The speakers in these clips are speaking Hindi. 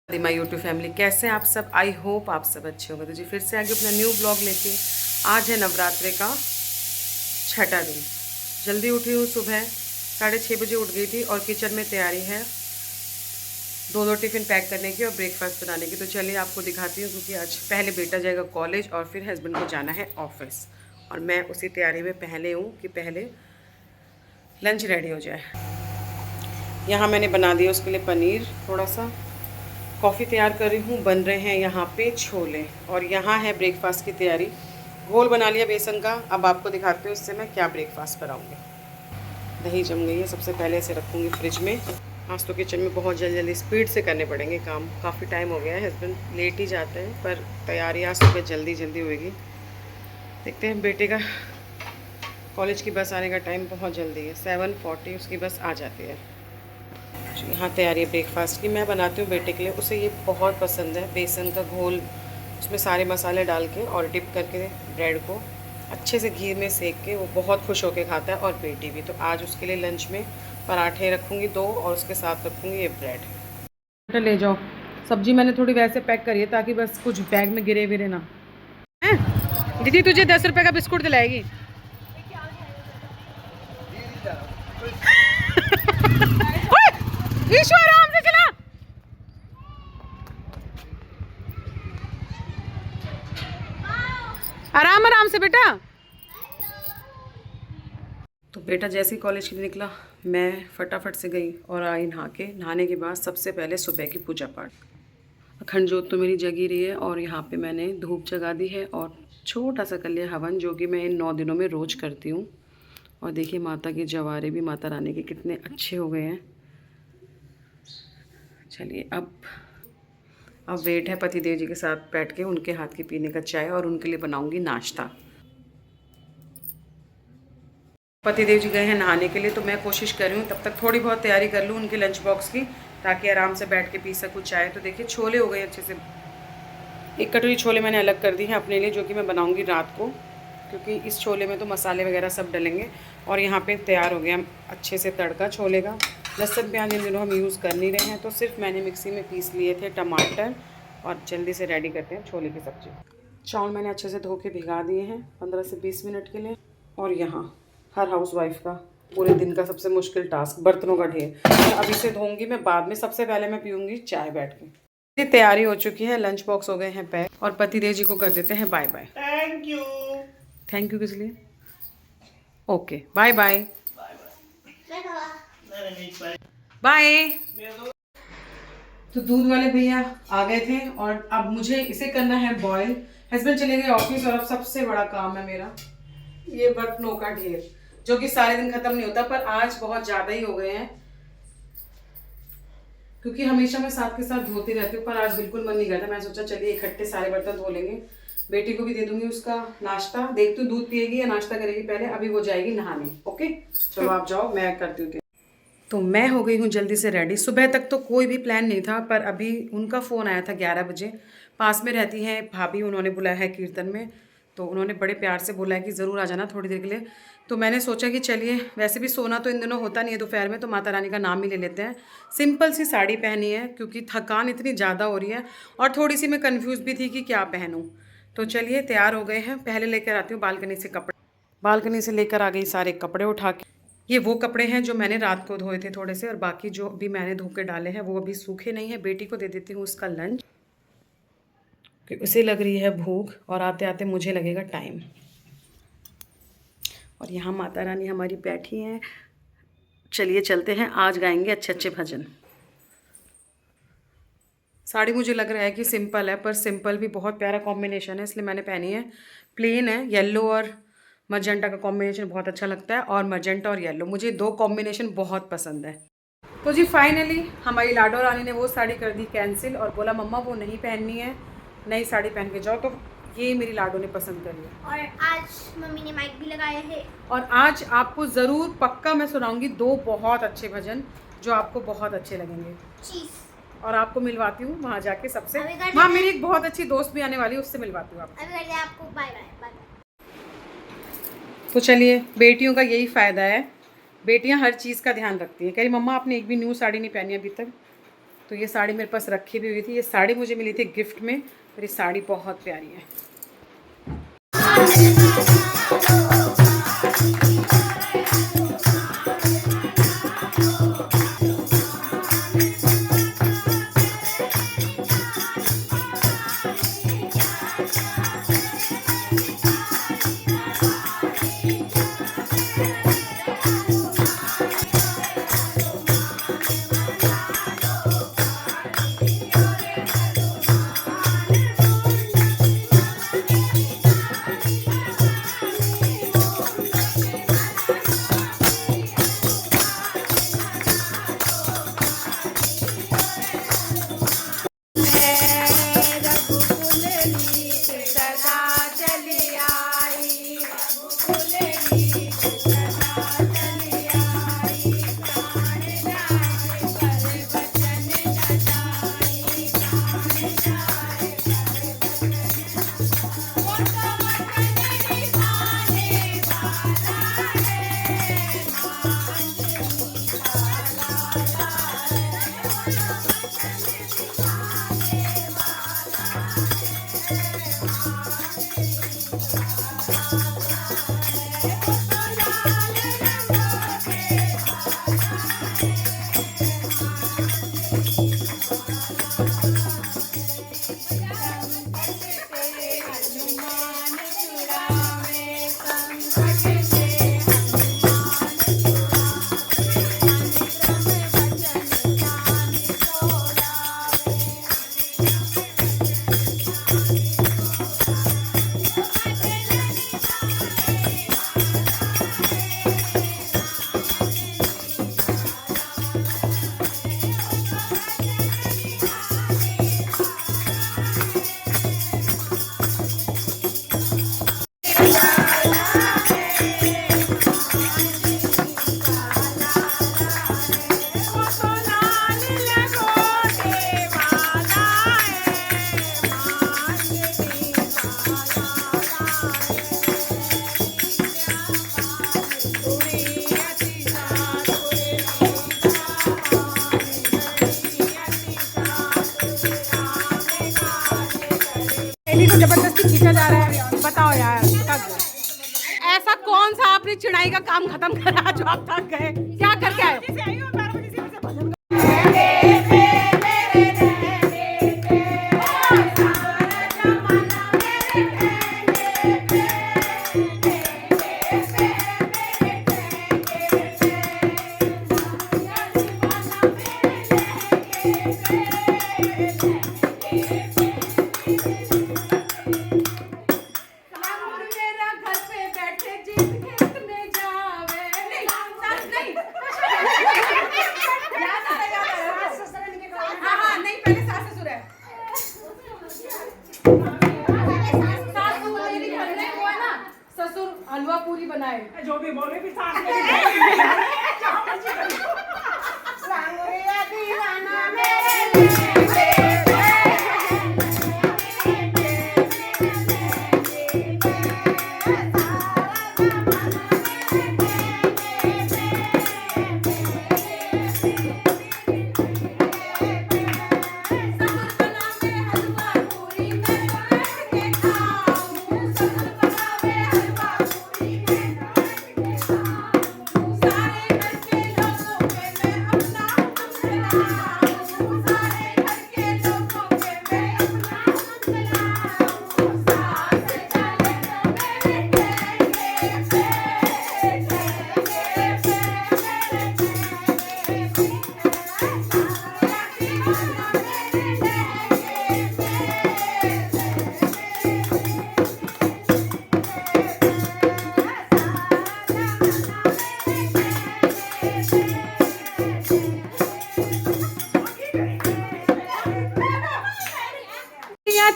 माई यूट्यूब फैमिली, कैसे हैं आप सब? आई होप आप सब अच्छे होंगे। तो जी फिर से आगे अपना न्यू ब्लॉग लेके। आज है नवरात्रि का छठा दिन। जल्दी उठी हूँ, सुबह 6:30 बजे उठ गई थी और किचन में तैयारी है दो टिफ़िन पैक करने की और ब्रेकफास्ट बनाने की। तो चलिए आपको दिखाती हूँ, क्योंकि आज पहले बेटा जाएगा कॉलेज और फिर हस्बैंड को जाना है ऑफिस, और मैं उसी तैयारी में पहले हूँ कि पहले लंच रेडी हो जाए। यहाँ मैंने बना दिया उसके लिए पनीर, थोड़ा सा कॉफ़ी तैयार कर रही हूँ। बन रहे हैं यहाँ पे छोले, और यहाँ है ब्रेकफास्ट की तैयारी। घोल बना लिया बेसन का। अब आपको दिखाती हूँ इससे मैं क्या ब्रेकफास्ट बनाऊँगी। दही जम गई है, सबसे पहले इसे रखूँगी फ्रिज में। आज तो किचन में बहुत जल्दी जल्दी स्पीड से करने पड़ेंगे काम। काफ़ी टाइम हो गया है, हस्बैंड लेट ही जाते हैं, पर तैयारी आज सुबह जल्दी जल्दी होगी। देखते हैं, बेटे का कॉलेज की बस आने का टाइम बहुत जल्दी है, 7:40 उसकी बस आ जाती है। यहाँ तैयारी है ब्रेकफास्ट की। मैं बनाती हूँ बेटे के लिए, उसे ये बहुत पसंद है। बेसन का घोल, उसमें सारे मसाले डाल के और डिप करके ब्रेड को अच्छे से घी में सेक के वो बहुत खुश होकर खाता है, और बेटी भी। तो आज उसके लिए लंच में पराठे रखूँगी 2, और उसके साथ रखूँगी ये ब्रेड। ले जाओ, सब्जी मैंने थोड़ी वैसे पैक करी है ताकि बस कुछ बैग में गिरे विरे ना है। दीदी तुझे 10 रुपये का बिस्कुट दिलाएगी। ईश्वर आराम से चला। आराम आराम से बेटा। तो बेटा जैसे ही कॉलेज के लिए निकला, मैं फटाफट से गई और आई नहा के। नहाने के बाद सबसे पहले सुबह की पूजा पाठ। अखंड जोत तो मेरी जगी रही है, और यहाँ पे मैंने धूप जगा दी है और छोटा सा कर लिया हवन, जो कि मैं इन 9 दिनों में रोज़ करती हूँ। और देखिए माता के जवारे भी माता रानी के कितने अच्छे हो गए हैं। चलिए अब वेट है पतिदेव जी के साथ बैठ के उनके हाथ की पीने का चाय, और उनके लिए बनाऊंगी नाश्ता। पतिदेव जी गए हैं नहाने के लिए, तो मैं कोशिश कर रही हूँ तब तक थोड़ी बहुत तैयारी कर लूँ उनके लंच बॉक्स की, ताकि आराम से बैठ के पी सकूँ चाय। तो देखिए छोले हो गए अच्छे से। एक कटोरी छोले मैंने अलग कर दी है अपने लिए, जो कि मैं बनाऊँगी रात को, क्योंकि इस छोले में तो मसाले वगैरह सब डलेंगे। और यहाँ पे तैयार हो गया अच्छे से तड़का छोले का। लहसुन प्याज इन दिनों हम यूज़ कर नहीं रहे हैं, तो सिर्फ मैंने मिक्सी में पीस लिए थे टमाटर, और जल्दी से रेडी करते हैं छोले की सब्ज़ी। चावल मैंने अच्छे से धो के भिगा दिए हैं 15 से 20 मिनट के लिए। और यहाँ हर हाउसवाइफ का पूरे दिन का सबसे मुश्किल टास्क, बर्तनों का ढेर। तो अब इसे धोऊंगी मैं बाद में, सबसे पहले मैं पीऊँगी चाय बैठ के। ये तैयारी हो चुकी है, लंच बॉक्स हो गए हैं पैक, और पतिदेव जी को कर देते हैं bye bye. Thank you. Thank you किस लिए? Okay bye bye bye. तो दूध वाले भैया आ गए थे, और अब मुझे इसे करना है बॉयल। हस्बैंड चले गए ऑफिस, और अब सबसे बड़ा काम है मेरा ये बर्तनों का ढेर, जो कि सारे दिन खत्म नहीं होता, पर आज बहुत ज़्यादा ही हो गए हैं, क्योंकि हमेशा मैं साथ के साथ धोती रहती हूँ, पर आज बिल्कुल मन नहीं करता। मैं सोचा चलिए इकट्ठे सारे बर्तन धो लेंगे। बेटी को भी दे दूंगी उसका नाश्ता, देखती हूँ दूध पिएगी या नाश्ता करेगी पहले। अभी वो जाएगी नहाने। ओके चलो आप जाओ, मैं करती हूँ। तो मैं हो गई हूँ जल्दी से रेडी। सुबह तक तो कोई भी प्लान नहीं था, पर अभी उनका फ़ोन आया था 11 बजे। पास में रहती हैं भाभी, उन्होंने बुलाया है कीर्तन में, तो उन्होंने बड़े प्यार से बोला है कि ज़रूर आ जाना थोड़ी देर के लिए। तो मैंने सोचा कि चलिए, वैसे भी सोना तो इन दिनों होता नहीं है दोपहर में, तो माता रानी का नाम ही ले लेते हैं। सिंपल सी साड़ी पहनी है, क्योंकि थकान इतनी ज़्यादा हो रही है, और थोड़ी सी मैं कन्फ्यूज़ भी थी कि क्या पहनूँ। तो चलिए तैयार हो गए हैं। पहले लेकर आती हूँ बालकनी से कपड़े। बालकनी से लेकर आ गई सारे कपड़े उठा के। ये वो कपड़े हैं जो मैंने रात को धोए थे थोड़े से, और बाकी जो भी मैंने धो के डाले हैं वो अभी सूखे नहीं हैं। बेटी को दे देती हूँ उसका लंच, कि उसे लग रही है भूख, और आते आते मुझे लगेगा टाइम। और यहाँ माता रानी हमारी बैठी हैं। चलिए चलते हैं, आज गाएंगे अच्छे अच्छे भजन। साड़ी मुझे लग रहा है कि सिंपल है, पर सिंपल भी बहुत प्यारा कॉम्बिनेशन है, इसलिए मैंने पहनी है। प्लेन है, येलो और मजेंटा का कॉम्बिनेशन बहुत अच्छा लगता है, और मजेंटा और येलो मुझे 2 कॉम्बिनेशन बहुत पसंद है। तो जी फाइनली हमारी लाडो रानी ने वो साड़ी कर दी कैंसिल, और बोला मम्मा वो नहीं पहननी है, नई साड़ी पहन के जाओ। तो ये मेरी लाडो ने पसंद कर लिया। और आज मम्मी ने माइक भी लगाया है, और आज आपको ज़रूर पक्का मैं सुनाऊंगी 2 बहुत अच्छे भजन, जो आपको बहुत अच्छे लगेंगे। और आपको मिलवाती हूँ वहाँ जाके सबसे। वहाँ मेरी एक बहुत अच्छी दोस्त भी आने वाली है, उससे मिलवाती हूँ आपको। Bye bye. तो चलिए, बेटियों का यही फ़ायदा है, बेटियां हर चीज़ का ध्यान रखती हैं। कह रही मम्मा आपने एक भी न्यू साड़ी नहीं पहनी अभी तक। तो ये साड़ी मेरे पास रखी भी हुई थी। ये साड़ी मुझे मिली थी गिफ्ट में और ये साड़ी बहुत प्यारी है। जबरदस्ती खींचा जा रहा है, बताओ यार। ऐसा कौन सा आपने चिढ़ाई का काम खत्म करा जो आप थक गए? क्या करके आए? हलवा पूरी बनाए जो भी बोले भी साथ में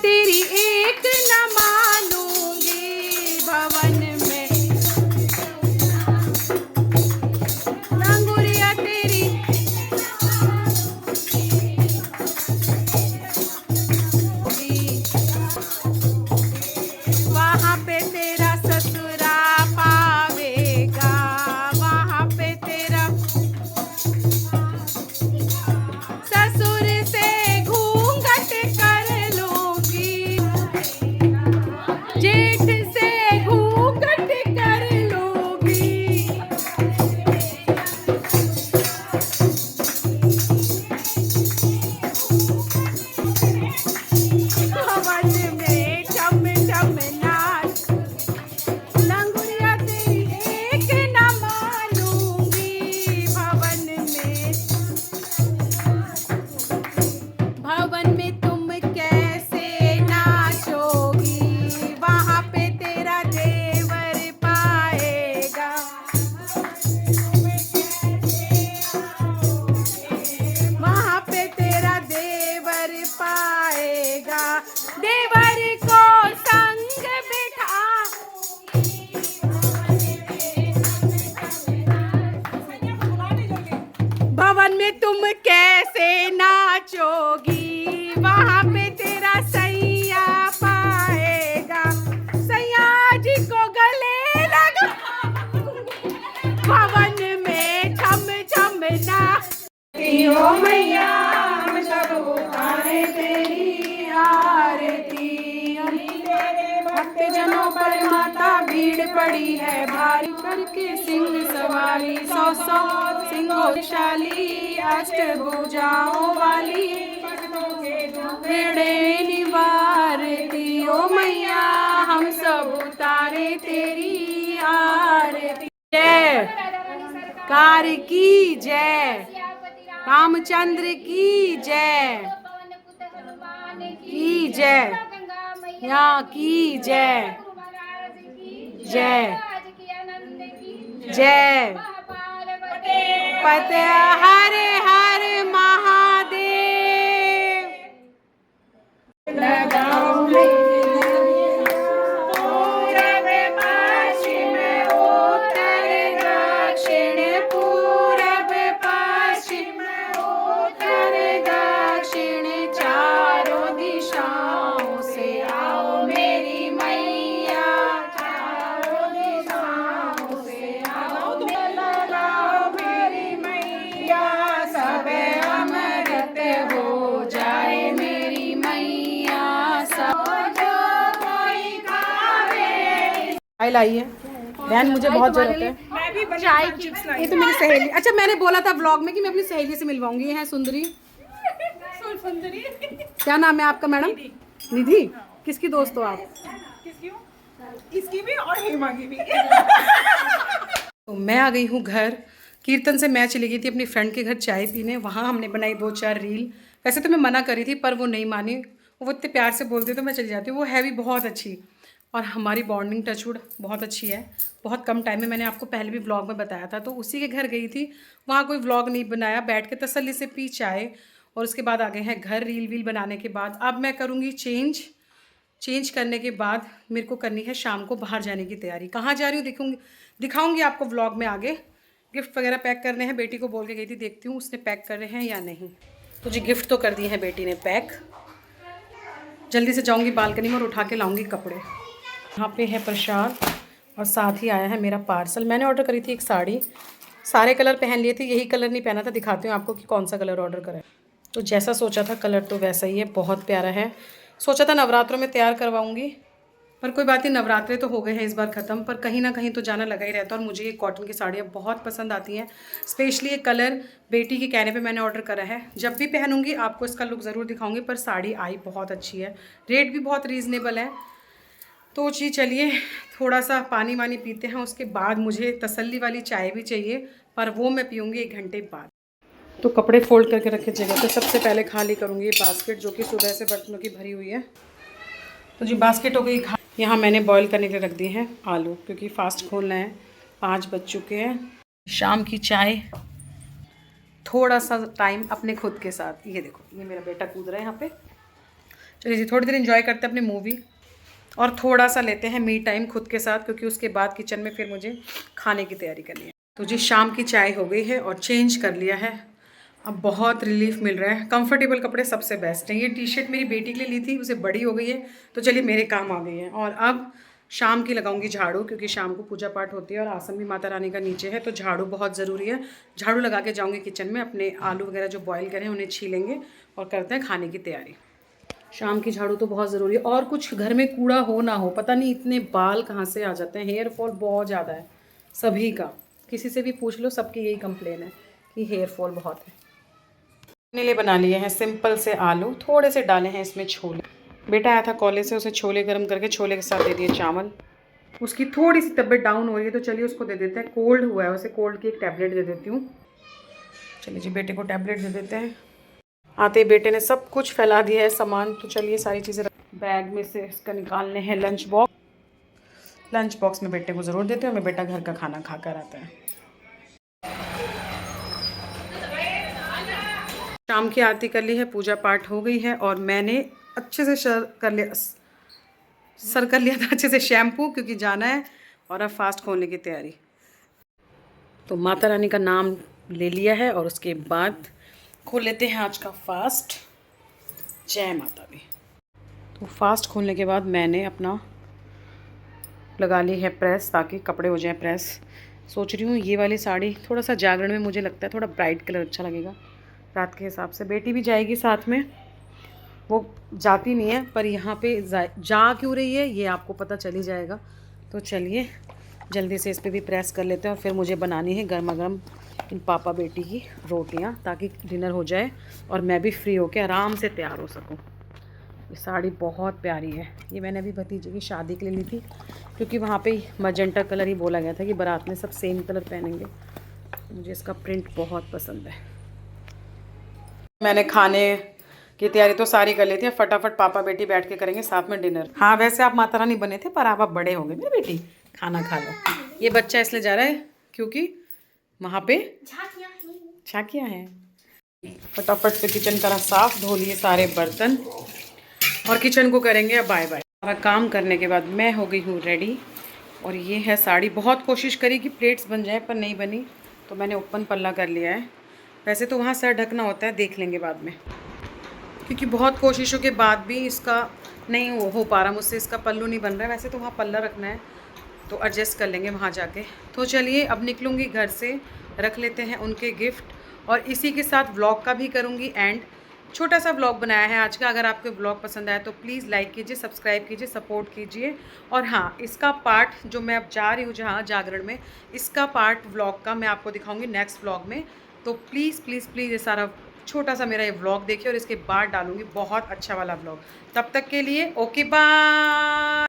तेरी एक न मानूंगी भवन में, रंगुरिया तेरी वहाँ पे तेरा ससुरा पावेगा, वहाँ पे तेरा ससुर पाएगा, देवर को संग बिठा। भवन में तुम कैसे नाचोगी, वहाँ पे तेरा सैया पाएगा, सैया जी को गले लगा। भवन में छम छम ना ओ मैया, हम सब उतारे तेरी आरती। तेरे भक्त जनों पर माता भीड़ पड़ी है भारी, करके सिंह सवारी 100 सिंहोशाली, अष्टभुजाओं वाली भेड़े निवारती। ओ मैया, हम सब उतारे तेरी आरती। जय कार की जय, रामचंद्र की जय, की जय, यहाँ की जय, जय जय पत हर हर महादेव। लगाओ पूरब पश्चिम उत्तर दक्षिण, पूरब पश्चिम उत्तर दक्षिण, चारों दिशाओं से आओ मेरी मैया, चारों दिशाओं से आओ। लगाओ मेरी मैया, सब अमृत हो जाए मेरी मैया, सब जो कोई खावे। चाय लाई है बहन, मुझे बहुत जरूरत है। मैं भी चाय चिप्स लाई। ये तो मेरी सहेली, अच्छा मैंने बोला था व्लॉग में कि मैं अपनी सहेली से मिलवाऊंगी। ये है सुंदरी। सुंदरी क्या नाम है आपका मैडम? निधि। किसकी दोस्त हो आप? किसकी हो? इसकी भी और हेमा की भी। तो मैं आ गई हूँ घर। कीर्तन से मैं चली गई थी अपनी फ्रेंड के घर चाय पीने। वहाँ हमने बनाई 2-4 रील। वैसे तो मैं मना करी थी पर वो नहीं मानी, वो इतने प्यार से बोलती तो मैं चली जाती हूँ। वो है भी बहुत अच्छी और हमारी बॉन्डिंग टचवुड बहुत अच्छी है। बहुत कम टाइम में, मैंने आपको पहले भी व्लॉग में बताया था। तो उसी के घर गई थी, वहाँ कोई व्लॉग नहीं बनाया, बैठ के तसल्ली से पी चाय और उसके बाद आ गए हैं घर। रील वील बनाने के बाद अब मैं करूँगी चेंज करने के बाद मेरे को करनी है शाम को बाहर जाने की तैयारी। कहाँ जा रही हूँ दिखाऊंगी आपको व्लॉग में आगे। गिफ्ट वगैरह पैक करने हैं, बेटी को बोल के गई थी, देखती हूँ उसने पैक करे हैं या नहीं। तो जी गिफ्ट तो कर दिए हैं बेटी ने पैक। जल्दी से जाऊँगी बालकनी में और उठा के लाऊँगी कपड़े। यहाँ पे है प्रसाद और साथ ही आया है मेरा पार्सल। मैंने ऑर्डर करी थी एक साड़ी, सारे कलर पहन लिए थे, यही कलर नहीं पहना था। दिखाती हूँ आपको कि कौन सा कलर ऑर्डर करा है। तो जैसा सोचा था कलर तो वैसा ही है, बहुत प्यारा है। सोचा था नवरात्रों में तैयार करवाऊंगी पर कोई बात नहीं, नवरात्रे तो हो गए हैं इस बार ख़त्म, पर कहीं ना कहीं तो जाना लगा ही रहता है। और मुझे ये कॉटन की साड़ियाँ बहुत पसंद आती हैं। स्पेशली ये कलर बेटी के कहने पे मैंने ऑर्डर करा है। जब भी पहनूंगी आपको इसका लुक ज़रूर दिखाऊंगी। पर साड़ी आई बहुत अच्छी है, रेट भी बहुत रीज़नेबल है। तो जी चलिए थोड़ा सा पानी वानी पीते हैं, उसके बाद मुझे तसल्ली वाली चाय भी चाहिए, पर वो मैं पीऊँगी 1 घंटे बाद। तो कपड़े फोल्ड करके रखे जगह पे। सबसे पहले खाली करूँगी ये बास्केट जो कि सुबह से बर्तनों की भरी हुई है। तो जी बास्केट हो गई। यहाँ मैंने बॉईल करने के लिए रख दिए हैं आलू, क्योंकि फास्ट खोलना है। 5 बज चुके हैं। शाम की चाय, थोड़ा सा टाइम अपने खुद के साथ। ये देखो ये मेरा बेटा कूद रहा है यहाँ पे। चलिए जी थोड़ी देर इंजॉय करते हैं अपनी मूवी और थोड़ा सा लेते हैं मी टाइम खुद के साथ, क्योंकि उसके बाद किचन में फिर मुझे खाने की तैयारी करनी है। तो जी शाम की चाय हो गई है और चेंज कर लिया है। अब बहुत रिलीफ मिल रहा है। कंफर्टेबल कपड़े सबसे बेस्ट हैं। ये टी-शर्ट मेरी बेटी के लिए ली थी, उसे बड़ी हो गई है तो चलिए मेरे काम आ गई है। और अब शाम की लगाऊंगी झाड़ू, क्योंकि शाम को पूजा पाठ होती है और आसन भी माता रानी का नीचे है, तो झाड़ू बहुत ज़रूरी है। झाड़ू लगा के जाऊँगी किचन में, अपने आलू वगैरह जो बॉयल करें उन्हें छीलेंगे और करते हैं खाने की तैयारी। शाम की झाड़ू तो बहुत ज़रूरी है। और कुछ घर में कूड़ा हो ना हो, पता नहीं इतने बाल कहाँ से आ जाते हैं। हेयर फॉल बहुत ज़्यादा है सभी का, किसी से भी पूछ लो सबकी यही कंप्लेन है कि हेयर फॉल बहुत है। अपने लिए बना लिए हैं सिंपल से आलू, थोड़े से डाले हैं इसमें छोले। बेटा आया था कॉलेज से, उसे छोले गर्म करके छोले के साथ दे दिए चावल। उसकी थोड़ी सी तबीयत डाउन हो रही है तो चलिए उसको दे देते हैं। कोल्ड हुआ है, उसे कोल्ड की एक टैबलेट दे देती हूँ। चलिए जी बेटे को टैबलेट दे देते हैं। आते ही बेटे ने सब कुछ फैला दिया है सामान, तो चलिए सारी चीज़ें बैग में से इसका निकालने हैं। लंच बॉक्स में बेटे को ज़रूर देते हैं। मैं बेटा घर का खाना खा कर आता है। शाम की आरती कर ली है, पूजा पाठ हो गई है और मैंने अच्छे से सर कर लिया था अच्छे से शैम्पू, क्योंकि जाना है और अब फास्ट खोलने की तैयारी। तो माता रानी का नाम ले लिया है और उसके बाद खोल लेते हैं आज का फास्ट। जय माता दी। तो फास्ट खोलने के बाद मैंने अपना लगा ली है प्रेस, ताकि कपड़े हो जाएं प्रेस। सोच रही हूँ ये वाली साड़ी थोड़ा सा जागरण में मुझे लगता है थोड़ा ब्राइट कलर अच्छा लगेगा रात के हिसाब से। बेटी भी जाएगी साथ में, वो जाती नहीं है पर यहाँ पे जा क्यों रही है ये आपको पता चल ही जाएगा। तो चलिए जल्दी से इस पर भी प्रेस कर लेते हैं और फिर मुझे बनानी है गर्मा गर्म इन पापा बेटी की रोटियाँ, ताकि डिनर हो जाए और मैं भी फ्री होकर आराम से तैयार हो सकूँ। ये साड़ी बहुत प्यारी है, ये मैंने अभी भतीजे की शादी के लिए ली थी, क्योंकि वहाँ पे मजेंटा कलर ही बोला गया था कि बारात में सब सेम कलर पहनेंगे। मुझे इसका प्रिंट बहुत पसंद है। मैंने खाने की तैयारी तो सारी कर ली थी, फटाफट पापा बेटी बैठ के करेंगे साथ में डिनर। हाँ वैसे आप माता रानी बने थे पर आप अब बड़े हो गए मेरी बेटी, खाना खा लो। ये बच्चा इसलिए जा रहा है क्योंकि वहाँ पे झांकियाँ हैं। फटाफट से किचन करा साफ, धो लिए सारे बर्तन और किचन को करेंगे अब बाय बाय। सारा काम करने के बाद मैं हो गई हूँ रेडी और ये है साड़ी। बहुत कोशिश करी कि प्लेट्स बन जाए पर नहीं बनी, तो मैंने ओपन पल्ला कर लिया है। वैसे तो वहाँ सर ढकना होता है, देख लेंगे बाद में, क्योंकि बहुत कोशिशों के बाद भी इसका नहीं हो पा रहा मुझसे, इसका पल्लू नहीं बन रहा है। वैसे तो वहाँ पल्ला रखना है तो एडजस्ट कर लेंगे वहाँ जाके। तो चलिए अब निकलूँगी घर से, रख लेते हैं उनके गिफ्ट और इसी के साथ व्लॉग का भी करूँगी एंड। छोटा सा व्लॉग बनाया है आज का। अगर आपको व्लॉग पसंद आया तो प्लीज़ लाइक कीजिए, सब्सक्राइब कीजिए, सपोर्ट कीजिए। और हाँ, इसका पार्ट जो मैं अब जा रही हूँ जहाँ जागरण में, इसका पार्ट व्लॉग का मैं आपको दिखाऊंगी नेक्स्ट व्लॉग में। तो प्लीज़ प्लीज़ प्लीज़ ये सारा छोटा सा मेरा ये व्लॉग देखिए और इसके बाद डालूंगी बहुत अच्छा वाला व्लॉग। तब तक के लिए ओके बाय।